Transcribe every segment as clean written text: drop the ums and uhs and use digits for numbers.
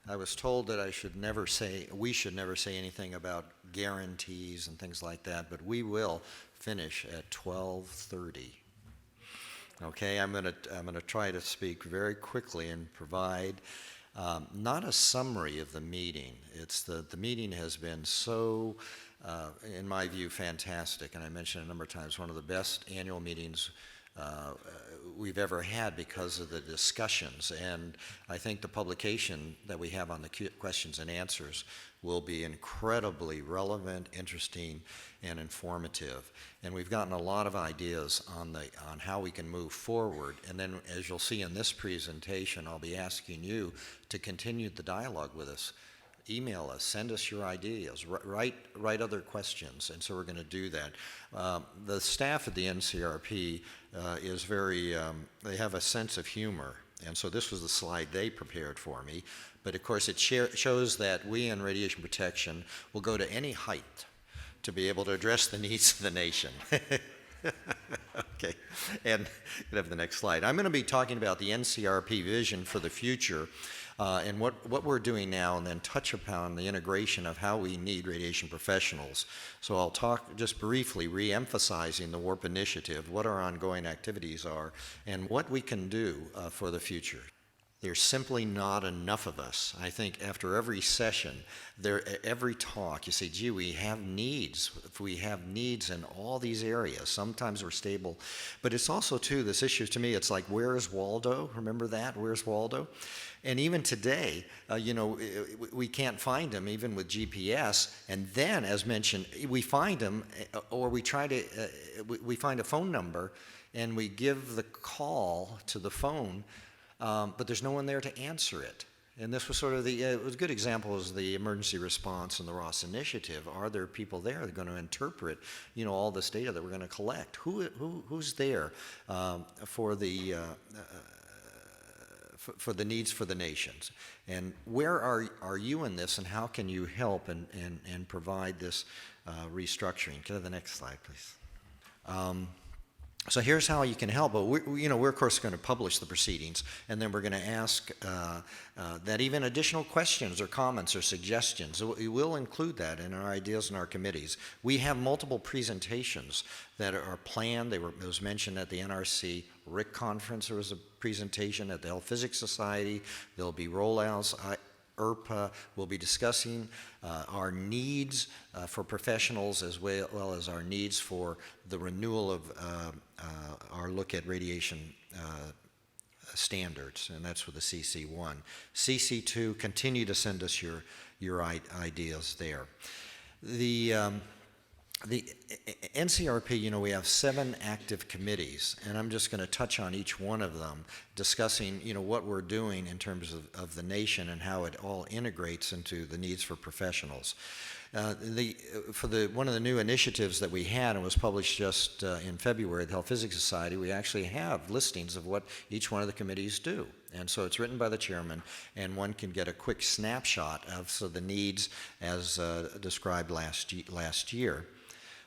I was told that we should never say anything about guarantees and things like that, but we will finish at 12:30. Okay, I'm gonna try to speak very quickly and provide not a summary of the meeting. It's the meeting has been so, in my view, fantastic, and I mentioned a number of times, one of the best annual meetings we've ever had because of the discussions. And I think the publication that we have on the questions and answers will be incredibly relevant, interesting, and informative. And we've gotten a lot of ideas on how we can move forward. And then, as you'll see in this presentation, I'll be asking you to continue the dialogue with us. Email us, send us your ideas, write other questions, and so we're going to do that. The staff at the NCRP is very, they have a sense of humor, and so this was the slide they prepared for me. But of course it shows that we in radiation protection will go to any height to be able to address the needs of the nation. Okay, and you have the next slide. I'm going to be talking about the NCRP vision for the future. And what we're doing now, and then touch upon the integration of how we need radiation professionals. So I'll talk just briefly, re-emphasizing the WARP initiative, what our ongoing activities are, and what we can do for the future. There's simply not enough of us. I think after every session, every talk, you say, gee, we have needs. If we have needs in all these areas, sometimes we're stable. But it's also, too, this issue to me, it's like, where's Waldo? Remember that? Where's Waldo? And even today, we can't find him even with GPS. And then, as mentioned, we find him, or we try to, we find a phone number, and we give the call to the phone, but there's no one there to answer it. And this was sort of it was a good example is the emergency response and the Ross Initiative. Are there people there that are going to interpret, all this data that we're going to collect? Who's there for the for the needs for the nations? And where are you in this, and how can you help and provide this restructuring? Go to the next slide, please. So here's how you can help. But we're of course going to publish the proceedings, and then we're going to ask that even additional questions or comments or suggestions. We will include that in our ideas and our committees. We have multiple presentations that are planned. It was mentioned at the NRC RIC conference. There was a presentation at the Health Physics Society. There'll be rollouts. IRPA will be discussing our needs for professionals, as well as our needs for the renewal of our look at radiation standards, and that's with the CC1. CC2, continue to send us your ideas there. The NCRP, we have 7 active committees, and I'm just going to touch on each one of them, discussing, what we're doing in terms of the nation and how it all integrates into the needs for professionals. One of the new initiatives that we had, and was published just in February at the Health Physics Society, we actually have listings of what each one of the committees do. And so it's written by the chairman, and one can get a quick snapshot of the needs as described last year.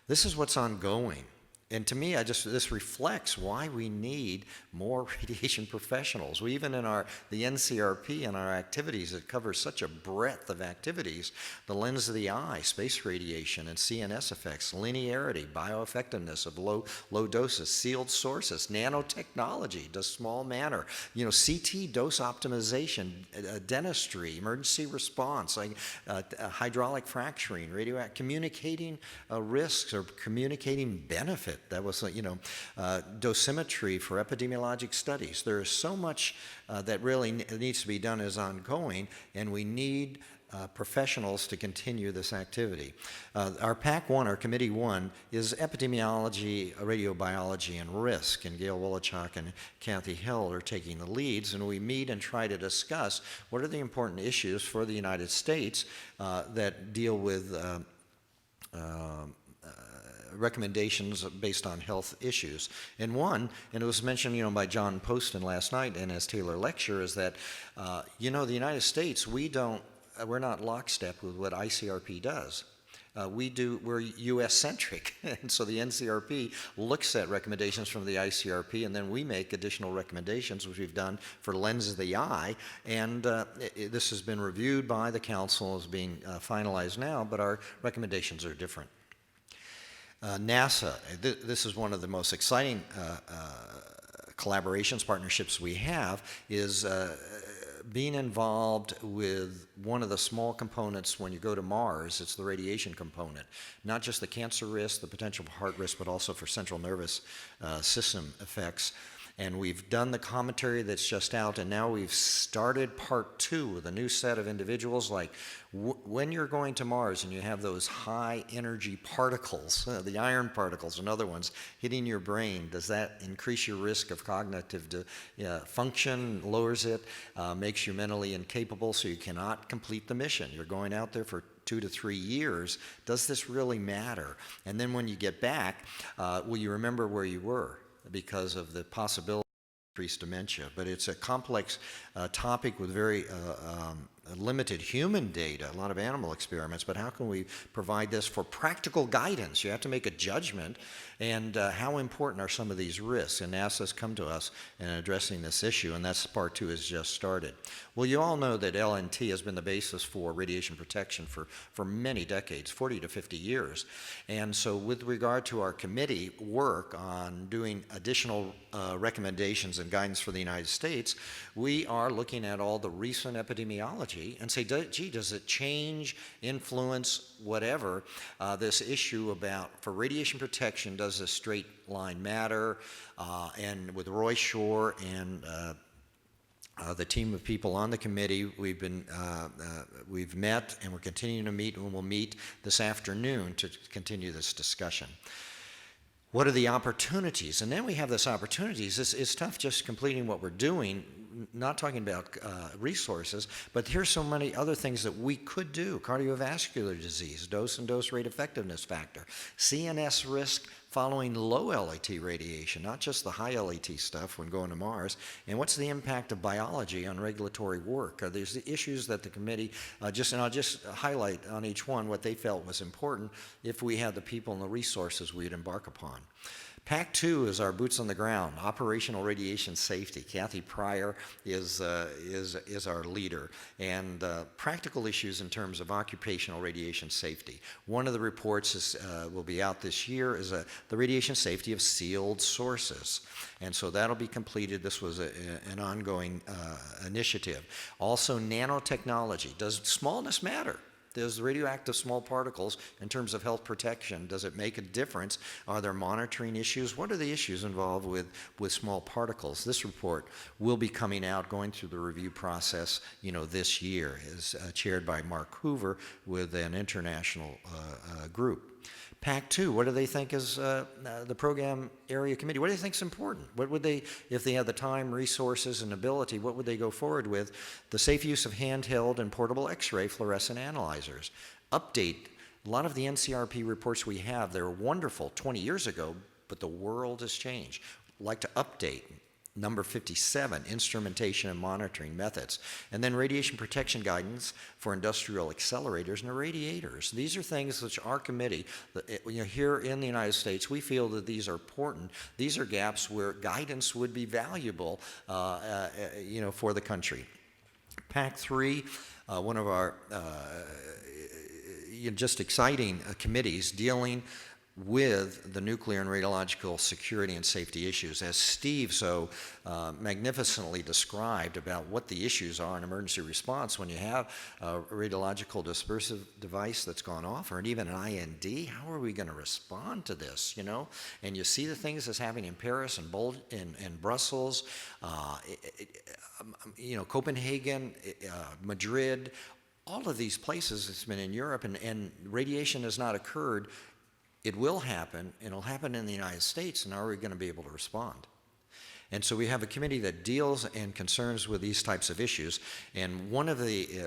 This is what's ongoing. And to me, this reflects why we need more radiation professionals. We even in the NCRP and our activities, it covers such a breadth of activities: the lens of the eye, space radiation and CNS effects, linearity, bioeffectiveness of low doses, sealed sources, nanotechnology, does small matter, CT dose optimization, dentistry, emergency response, hydraulic fracturing, radioactive, communicating risks or communicating benefits. That was, dosimetry for epidemiologic studies. There is so much that really needs to be done as ongoing, and we need professionals to continue this activity. Our PAC 1, our Committee 1, is Epidemiology, Radiobiology, and Risk, and Gail Wolochuk and Kathy Held are taking the leads, and we meet and try to discuss what are the important issues for the United States that deal with recommendations based on health issues. And it was mentioned, by John Poston last night in his Taylor lecture, is that, the United States, we're not lockstep with what ICRP does. we're US-centric, and so the NCRP looks at recommendations from the ICRP, and then we make additional recommendations, which we've done for lens of the eye, and this has been reviewed by the council, is being finalized now, but our recommendations are different. NASA, this is one of the most exciting collaborations, partnerships we have, is being involved with one of the small components when you go to Mars. It's the radiation component, not just the cancer risk, the potential for heart risk, but also for central nervous system effects. And we've done the commentary that's just out, and now we've started part 2 with a new set of individuals. Like when you're going to Mars and you have those high energy particles, the iron particles and other ones hitting your brain, does that increase your risk of cognitive function, lowers it, makes you mentally incapable so you cannot complete the mission? You're going out there for 2 to 3 years. Does this really matter? And then when you get back, will you remember where you were? Because of the possibility of increased dementia. But it's a complex topic with very limited human data, a lot of animal experiments, but how can we provide this for practical guidance? You have to make a judgment, and how important are some of these risks? And NASA's come to us in addressing this issue, and that's part 2 has just started. Well, you all know that LNT has been the basis for radiation protection for many decades, 40 to 50 years. And so with regard to our committee work on doing additional recommendations and guidance for the United States, we are looking at all the recent epidemiology and say, gee, does it change, influence, whatever, this issue about, for radiation protection, does a straight line matter? And with Roy Shore and the team of people on the committee, we've met, and we're continuing to meet, and we'll meet this afternoon to continue this discussion. What are the opportunities? And then we have this opportunities. It's tough just completing what we're doing, not talking about resources, but here's so many other things that we could do. Cardiovascular disease, dose and dose rate effectiveness factor, CNS risk following low LAT radiation, not just the high LAT stuff when going to Mars, and what's the impact of biology on regulatory work? Are there's the issues that the committee, and I'll just highlight on each one what they felt was important if we had the people and the resources we'd embark upon. PAC 2 is our boots on the ground, operational radiation safety. Kathy Pryor is our leader, and practical issues in terms of occupational radiation safety. One of the reports will be out this year is the radiation safety of sealed sources, and so that'll be completed. This was an ongoing initiative. Also, nanotechnology. Does smallness matter? Does radioactive small particles, in terms of health protection, does it make a difference? Are there monitoring issues? What are the issues involved with small particles? This report will be coming out, going through the review process, this year. Is chaired by Mark Hoover with an international group. PAC 2, what do they think is the program area committee? What do they think is important? What would they, if they had the time, resources, and ability, what would they go forward with? The safe use of handheld and portable X-ray fluorescent analyzers. Update. A lot of the NCRP reports we have, they're wonderful 20 years ago, but the world has changed. I'd like to update. Number 57, instrumentation and monitoring methods. And then radiation protection guidance for industrial accelerators and irradiators. These are things which our committee, here in the United States, we feel that these are important. These are gaps where guidance would be valuable, for the country. PAC 3, one of our just exciting committees dealing with the nuclear and radiological security and safety issues. As Steve so magnificently described about what the issues are in emergency response when you have a radiological dispersive device that's gone off, or even an IND, how are we going to respond to this, And you see the things that's happening in Paris and Brussels, Copenhagen, Madrid, all of these places. It's been in Europe, and radiation has not occurred. It will happen, and it'll happen in the United States, and are we going to be able to respond? And so we have a committee that deals and concerns with these types of issues, and one of the,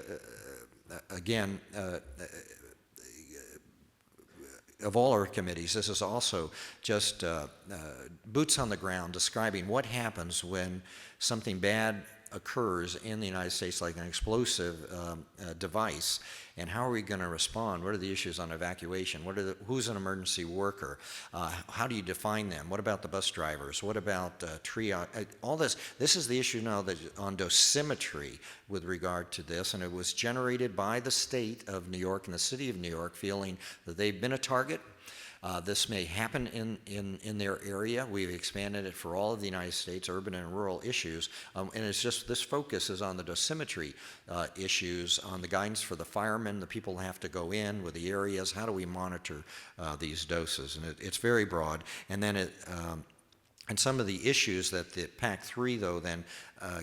of all our committees, this is also just boots on the ground, describing what happens when something bad occurs in the United States like an explosive device, and how are we going to respond? What are the issues on evacuation? Who's an emergency worker? How do you define them? What about the bus drivers? What about triage? All this. This is the issue now that on dosimetry with regard to this, and it was generated by the state of New York and the city of New York feeling that they've been a target. This may happen in their area. We've expanded it for all of the United States, urban and rural issues. And it's just this focus is on the dosimetry issues, on the guidance for the firemen, the people who have to go in with the areas. How do we monitor these doses? And it's very broad. And then and some of the issues that the PAC-3, though, then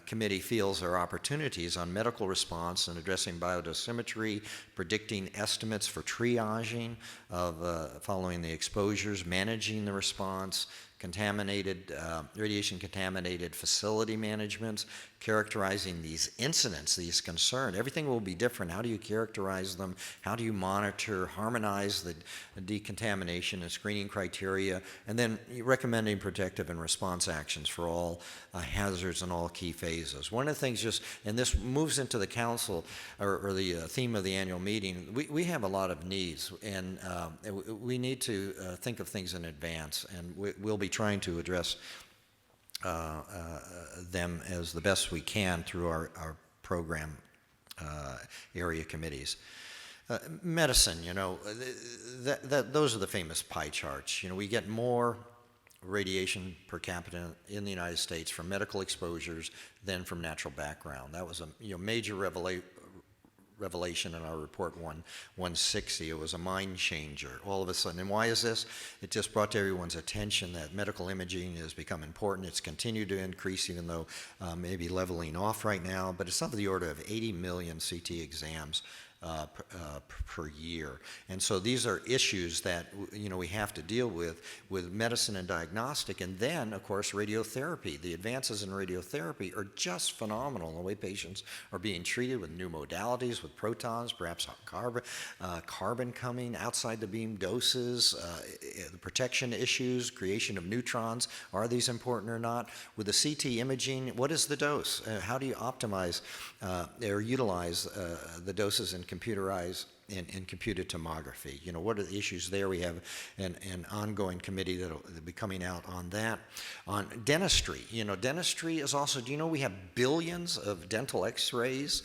committee feels are opportunities on medical response and addressing biodosimetry, predicting estimates for triaging of following the exposures, managing the response, radiation-contaminated facility management, characterizing these incidents, these concerns. Everything will be different. How do you characterize them? How do you monitor, harmonize the decontamination and screening criteria, and then recommending protective and response actions for all hazards and all key phases. One of the things and this moves into the council, or the theme of the annual meeting, we have a lot of needs, and we need to think of things in advance, and we'll be trying to address them as the best we can through our program area committees. Medicine, those are the famous pie charts. We get more radiation per capita in the United States from medical exposures than from natural background. That was a major revelation in our report 160. It was a mind changer all of a sudden. And why is this? It just brought to everyone's attention that medical imaging has become important. It's continued to increase, even though maybe leveling off right now, but it's of the order of 80 million CT exams per year. And so these are issues that we have to deal with medicine and diagnostic. And then, of course, radiotherapy. The advances in radiotherapy are just phenomenal. The way patients are being treated with new modalities, with protons, perhaps carbon coming outside the beam doses, the protection issues, creation of neutrons. Are these important or not? With the CT imaging, what is the dose? How do you optimize or utilize the doses in computerized and computed tomography? What are the issues there? We have an ongoing committee that will be coming out on that. On dentistry, dentistry is also, we have billions of dental x-rays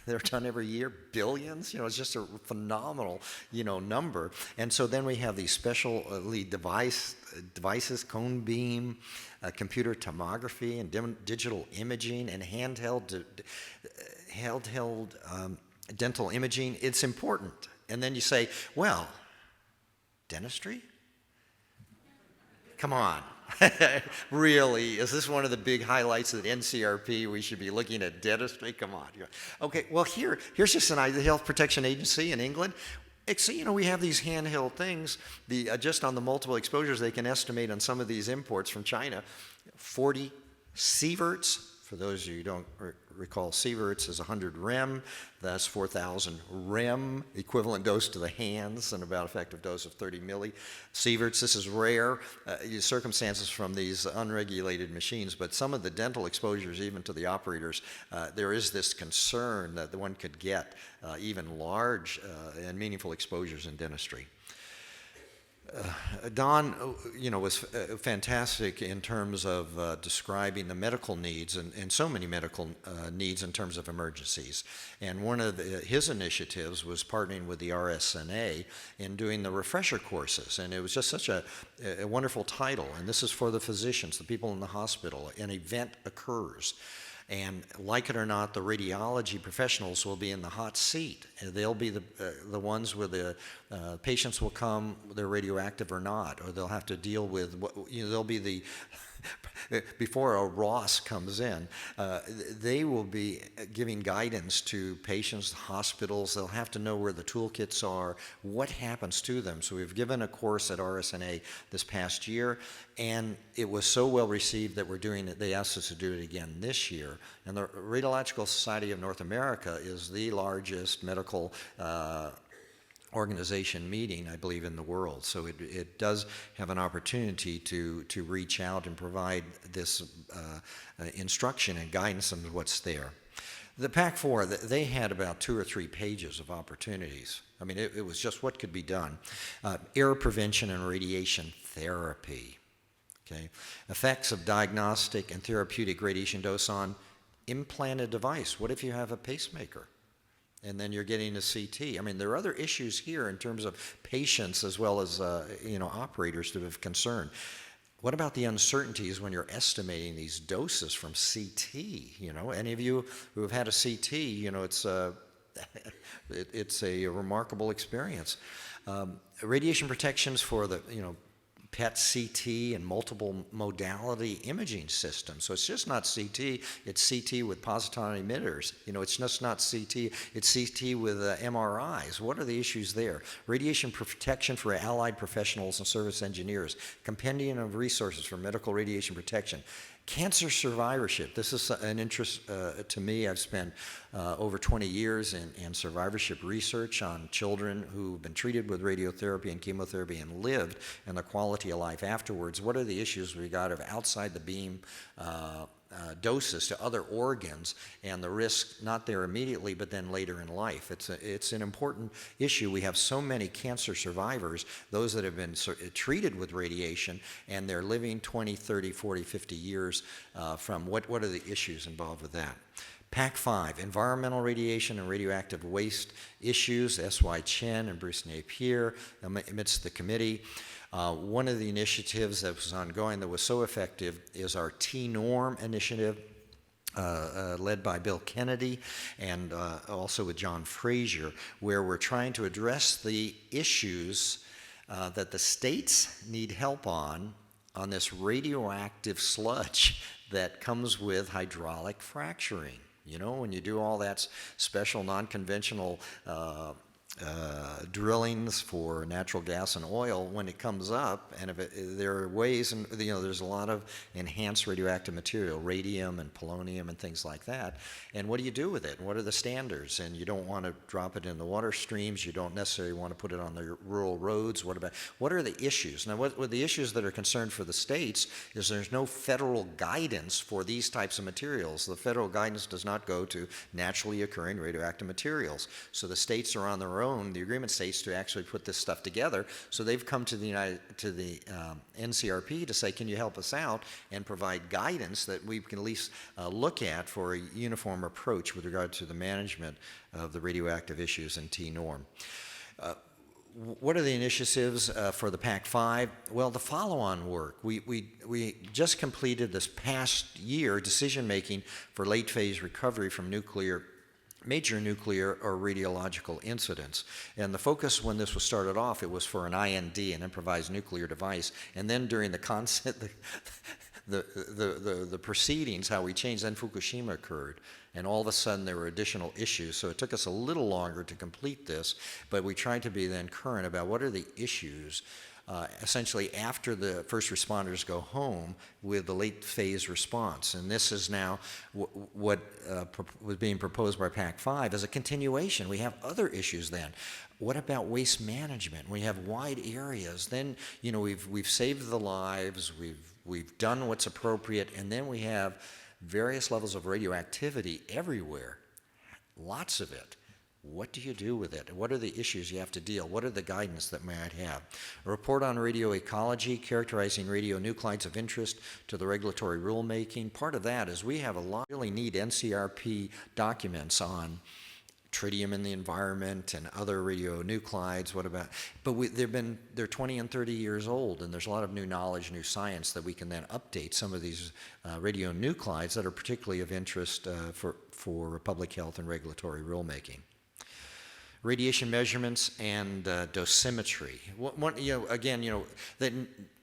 that are done every year, billions, it's just a phenomenal, number. And so then we have these specially devices, cone beam, computer tomography, and digital imaging, and handheld dental imaging. It's important. And then you say, well, dentistry? Come on. Really? Is this one of the big highlights of the NCRP? We should be looking at dentistry? Come on. Okay, well, here's just an idea. The Health Protection Agency in England, we have these handheld things. Just on the multiple exposures, they can estimate on some of these imports from China, 40 sieverts. For those of you who don't recall, sieverts is 100 rem. That's 4,000 rem, equivalent dose to the hands, and about effective dose of 30 millisieverts. This is rare circumstances from these unregulated machines, but some of the dental exposures, even to the operators, there is this concern that one could get even large and meaningful exposures in dentistry. Don, was fantastic in terms of describing the medical needs and so many medical needs in terms of emergencies. And one of his initiatives was partnering with the RSNA in doing the refresher courses. And it was just such a wonderful title. And this is for the physicians, the people in the hospital. An event occurs. And like it or not, the radiology professionals will be in the hot seat. They'll be the ones where the patients will come, they're radioactive or not, or they'll have to deal with, they'll be the, before a Ross comes in, they will be giving guidance to patients, hospitals. They'll have to know where the toolkits are, what happens to them. So we've given a course at RSNA this past year, and it was so well received that we're doing it. They asked us to do it again this year. And the Radiological Society of North America is the largest medical organization meeting, I believe, in the world. So it does have an opportunity to reach out and provide this instruction and guidance on what's there. The PAC-4, they had about 2 or 3 pages of opportunities. I mean, it was just what could be done. Error prevention and radiation therapy. Okay. Effects of diagnostic and therapeutic radiation dose on implanted device. What if you have a pacemaker and then you're getting a CT? I mean, there are other issues here in terms of patients as well as operators to have concern. What about the uncertainties when you're estimating these doses from CT? Any of you who have had a CT, it's a remarkable experience. Radiation protections for the, PET CT and multiple modality imaging systems. So it's just not CT, it's CT with positron emitters. It's just not CT, it's CT with MRIs. What are the issues there? Radiation protection for allied professionals and service engineers. Compendium of resources for medical radiation protection. Cancer survivorship. This is an interest to me. I've spent over 20 years in survivorship research on children who've been treated with radiotherapy and chemotherapy and lived, and the quality of life afterwards. What are the issues we got of outside the beam doses to other organs, and the risk not there immediately but then later in life? It's an important issue. We have so many cancer survivors, those that have been treated with radiation, and they're living 20, 30, 40, 50 years from what are the issues involved with that? PAC-5, environmental radiation and radioactive waste issues. S.Y. Chen and Bruce Napier amidst the committee. One of the initiatives that was ongoing that was so effective is our TENORM initiative, led by Bill Kennedy and also with John Frazier, where we're trying to address the issues that the states need help on this radioactive sludge that comes with hydraulic fracturing. When you do all that special non-conventional drillings for natural gas and oil, when it comes up, and there are ways, and there's a lot of enhanced radioactive material, radium and polonium and things like that. And what do you do with it? What are the standards? And you don't want to drop it in the water streams. You don't necessarily want to put it on the rural roads. What are the issues? Now, what the issues that are concerned for the states is there's no federal guidance for these types of materials. The federal guidance does not go to naturally occurring radioactive materials. So the states are on their own, the agreement states, to actually put this stuff together. So they've come to the NCRP to say, can you help us out and provide guidance that we can at least look at for a uniform approach with regard to the management of the radioactive issues in TENORM. What are the initiatives for the PAC-5? Well, the follow-on work. We just completed this past year decision-making for late-phase recovery from major nuclear or radiological incidents. And the focus when this was started off, it was for an IND, an improvised nuclear device. And then during the proceedings, how we changed, then Fukushima occurred. And all of a sudden there were additional issues. So it took us a little longer to complete this, but we tried to be then current about what are the issues essentially after the first responders go home with the late phase response. And this is now what was being proposed by PAC-5 as a continuation. We have other issues then. What about waste management? We have wide areas. Then, we've saved the lives, we've done what's appropriate, and then we have various levels of radioactivity everywhere, lots of it. What do you do with it? What are the issues you have to deal? What are the guidance that might have? A report on radioecology, characterizing radionuclides of interest to the regulatory rulemaking. Part of that is we have a lot, really need NCRP documents on tritium in the environment and other radionuclides. What about, but they're 20 and 30 years old, and there's a lot of new knowledge, new science that we can then update some of these radionuclides that are particularly of interest for public health and regulatory rulemaking. Radiation measurements and dosimetry.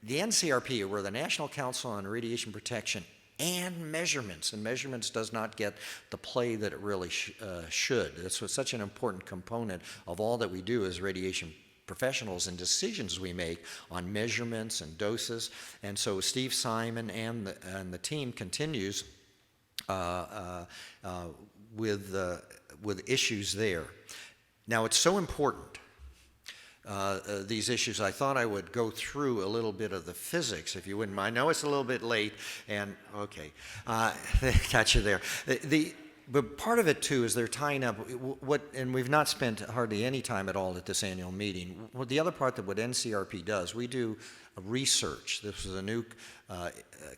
The NCRP, or the National Council on Radiation Protection, and measurements does not get the play that it really should. It's such an important component of all that we do as radiation professionals and decisions we make on measurements and doses. And so Steve Simon and the team continues with issues there. Now, it's so important these issues, I thought I would go through a little bit of the physics, if you wouldn't mind. I know it's a little bit late, and okay, got you there. But part of it too is they're tying up and we've not spent hardly any time at all at this annual meeting. Well, the other part that what NCRP does, we do research. This is a new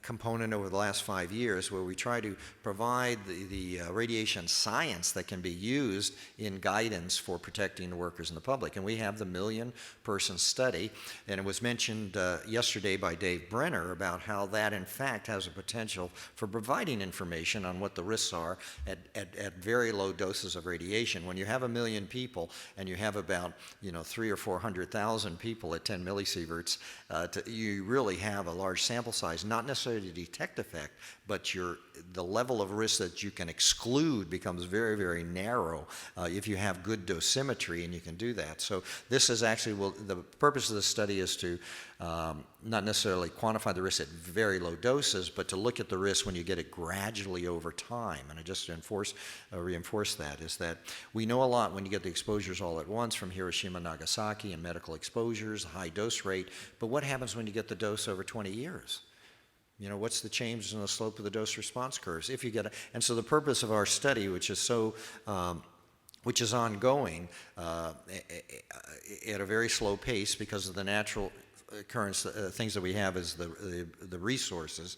component over the last 5 years where we try to provide the radiation science that can be used in guidance for protecting the workers and the public. And we have the million-person study, and it was mentioned yesterday by Dave Brenner about how that in fact has a potential for providing information on what the risks are at very low doses of radiation. When you have 1 million people and you have about 300,000 or 400,000 people at 10 millisieverts, you really have a large sample size, not necessarily to detect effect, but the level of risk that you can exclude becomes very, very narrow if you have good dosimetry, and you can do that. So this is actually, the purpose of the study is to not necessarily quantify the risk at very low doses, but to look at the risk when you get it gradually over time. And just to reinforce that is that we know a lot when you get the exposures all at once from Hiroshima, Nagasaki, and medical exposures, high dose rate, but what happens when you get the dose over 20 years? What's the change in the slope of the dose response curves if you get and so the purpose of our study, which is ongoing at a very slow pace because of the natural occurrence, things that we have is the resources,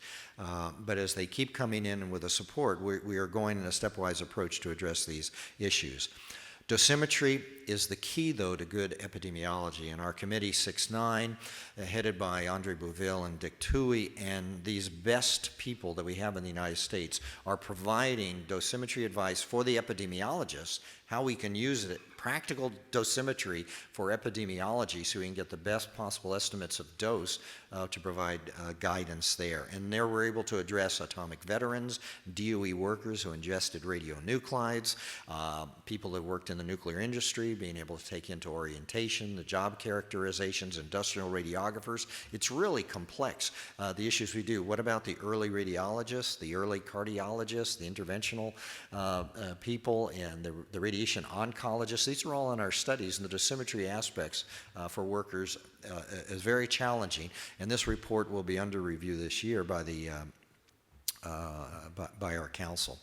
but as they keep coming in with the support, we are going in a stepwise approach to address these issues. Dosimetry is the key, though, to good epidemiology, and our committee 6-9, headed by Andre Bouville and Dick Toohey, and these best people that we have in the United States are providing dosimetry advice for the epidemiologists, how we can use it, practical dosimetry for epidemiology so we can get the best possible estimates of dose to provide guidance there. And there we're able to address atomic veterans, DOE workers who ingested radionuclides, people that worked in the nuclear industry, being able to take into orientation, the job characterizations, industrial radiographers. It's really complex, the issues we do. What about the early radiologists, the early cardiologists, the interventional people, and the radiation oncologists? These are all in our studies, and the dosimetry aspects for workers is very challenging. And this report will be under review this year by by our council.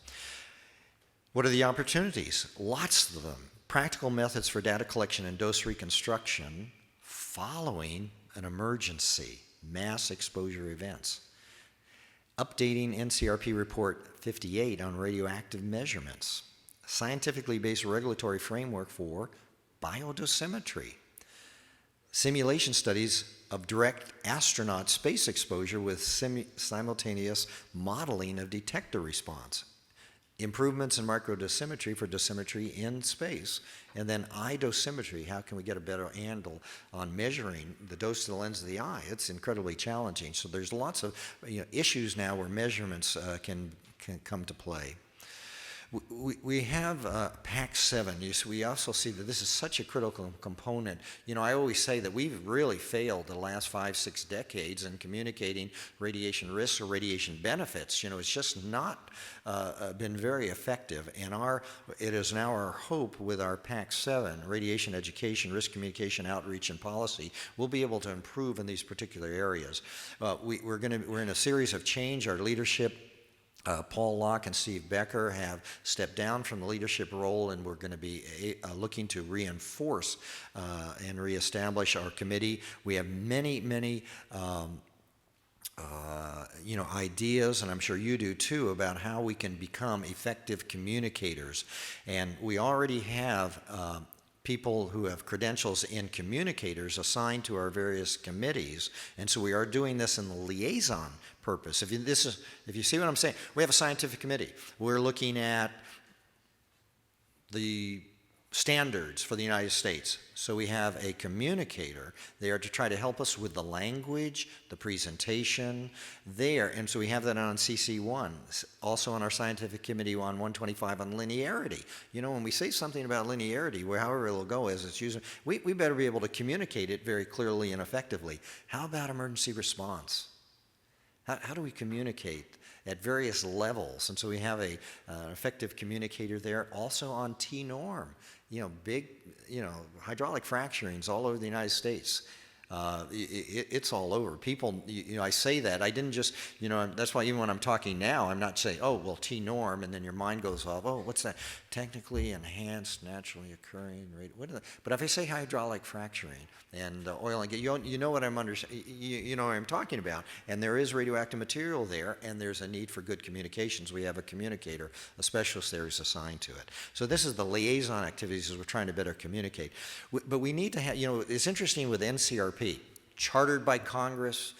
What are the opportunities? Lots of them. Practical methods for data collection and dose reconstruction following an emergency, mass exposure events. Updating NCRP Report 58 on radioactive measurements. Scientifically based regulatory framework for biodosimetry. Simulation studies of direct astronaut space exposure with simultaneous modeling of detector response. Improvements in microdosimetry for dosimetry in space. And then eye dosimetry, how can we get a better handle on measuring the dose to the lens of the eye? It's incredibly challenging. So there's lots of issues now where measurements can come to play. We have PAC7. We also see that this is such a critical component. I always say that we've really failed the last 5-6 decades in communicating radiation risks or radiation benefits. It's just not been very effective. And it is now our hope with our PAC7, radiation education, risk communication, outreach, and policy, we'll be able to improve in these particular areas. We're in a series of change. Our leadership, Paul Locke and Steve Becker, have stepped down from the leadership role, and we're going to be looking to reinforce and reestablish our committee. We have many ideas, and I'm sure you do too, about how we can become effective communicators. And we already have people who have credentials in communicators assigned to our various committees, and so we are doing this in the liaison purpose. If you see what I'm saying, we have a scientific committee. We're looking at the standards for the United States. So we have a communicator there to try to help us with the language, the presentation there. And so we have that on CC1, also on our scientific committee on 125 on linearity. When we say something about linearity, however it'll go as it's used, we better be able to communicate it very clearly and effectively. How about emergency response? How do we communicate? at various levels. And so we have an effective communicator there. Also on TENORM, big, hydraulic fracturings all over the United States. It's all over. People, I say that. I didn't just, that's why even when I'm talking now, I'm not saying, oh, well, T-norm, and then your mind goes off, oh, what's that? Technically enhanced, naturally occurring, what is that? But if I say hydraulic fracturing and oil and gas, you know what I'm you know what I'm talking about. And there is radioactive material there, and there's a need for good communications. We have a communicator, a specialist there who's assigned to it. So this is the liaison activities as we're trying to better communicate. But we need to have, it's interesting with NCRP, chartered by Congress,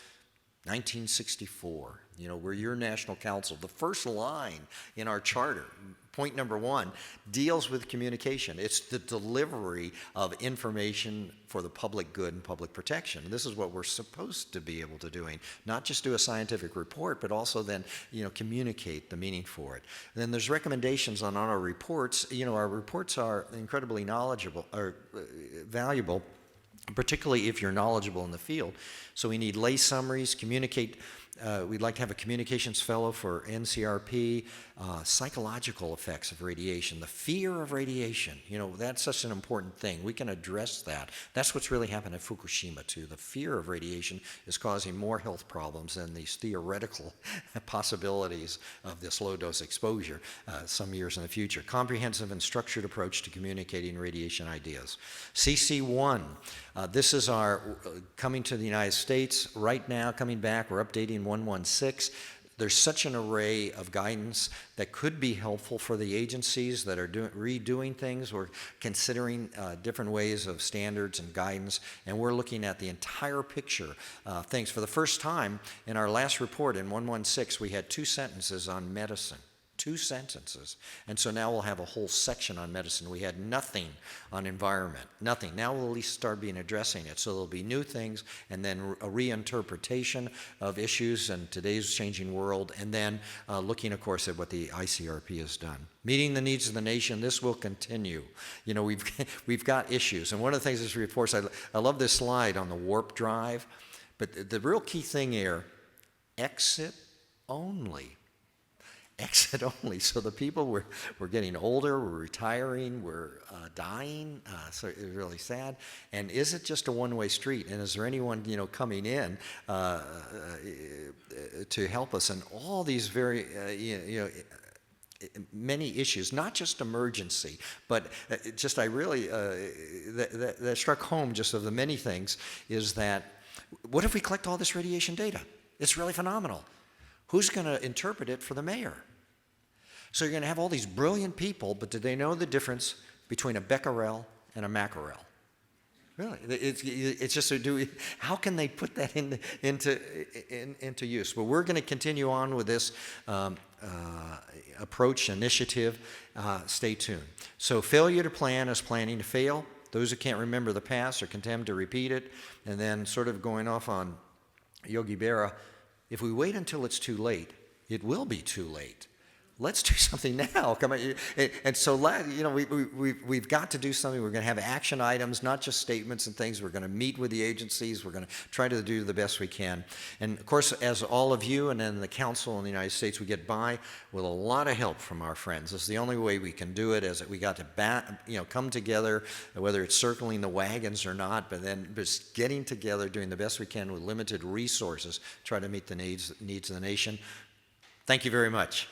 1964. We're your national council. The first line in our charter, point number 1, deals with communication. It's the delivery of information for the public good and public protection. And this is what we're supposed to be able to doing, not just do a scientific report, but also then, communicate the meaning for it. And then there's recommendations on our reports. Our reports are incredibly knowledgeable or valuable, particularly if you're knowledgeable in the field. So we need lay summaries, communicate. We'd like to have a communications fellow for NCRP, psychological effects of radiation, the fear of radiation. That's such an important thing. We can address that. That's what's really happened at Fukushima, too. The fear of radiation is causing more health problems than these theoretical possibilities of this low-dose exposure some years in the future. Comprehensive and structured approach to communicating radiation ideas. CC1, this is our coming to the United States right now, coming back. We're updating 116. There's such an array of guidance that could be helpful for the agencies that are redoing things or considering different ways of standards and guidance, and we're looking at the entire picture things. For the first time in our last report in 116, we had 2 sentences on medicine. 2 sentences. And so now we'll have a whole section on medicine. We had nothing on environment, nothing. Now we'll at least start addressing it. So there'll be new things, and then a reinterpretation of issues in today's changing world, and then looking, of course, at what the ICRP has done. Meeting the needs of the nation, this will continue. We've got issues. And one of the things this reports, I love this slide on the warp drive, but the real key thing here, exit only. Exit only. So the people we're getting older, we're retiring, we're dying. So it's really sad. And is it just a one-way street? And is there anyone coming in to help us? And all these very many issues, not just emergency, but just that struck home just of the many things is that what if we collect all this radiation data? It's really phenomenal. Who's going to interpret it for the mayor? So you're going to have all these brilliant people, but do they know the difference between a becquerel and a mackerel? Really, it's just how can they put that into use? But we're going to continue on with this approach initiative. Stay tuned. So failure to plan is planning to fail. Those who can't remember the past are condemned to repeat it. And then sort of going off on Yogi Berra, if we wait until it's too late, it will be too late. Let's do something now. Come on, and so we've got to do something. We're going to have action items, not just statements and things. We're going to meet with the agencies. We're going to try to do the best we can. And of course, as all of you and then the Council in the United States, we get by with a lot of help from our friends. It's the only way we can do it. Is that we got to come together, whether it's circling the wagons or not, but then just getting together, doing the best we can with limited resources, try to meet the needs of the nation. Thank you very much.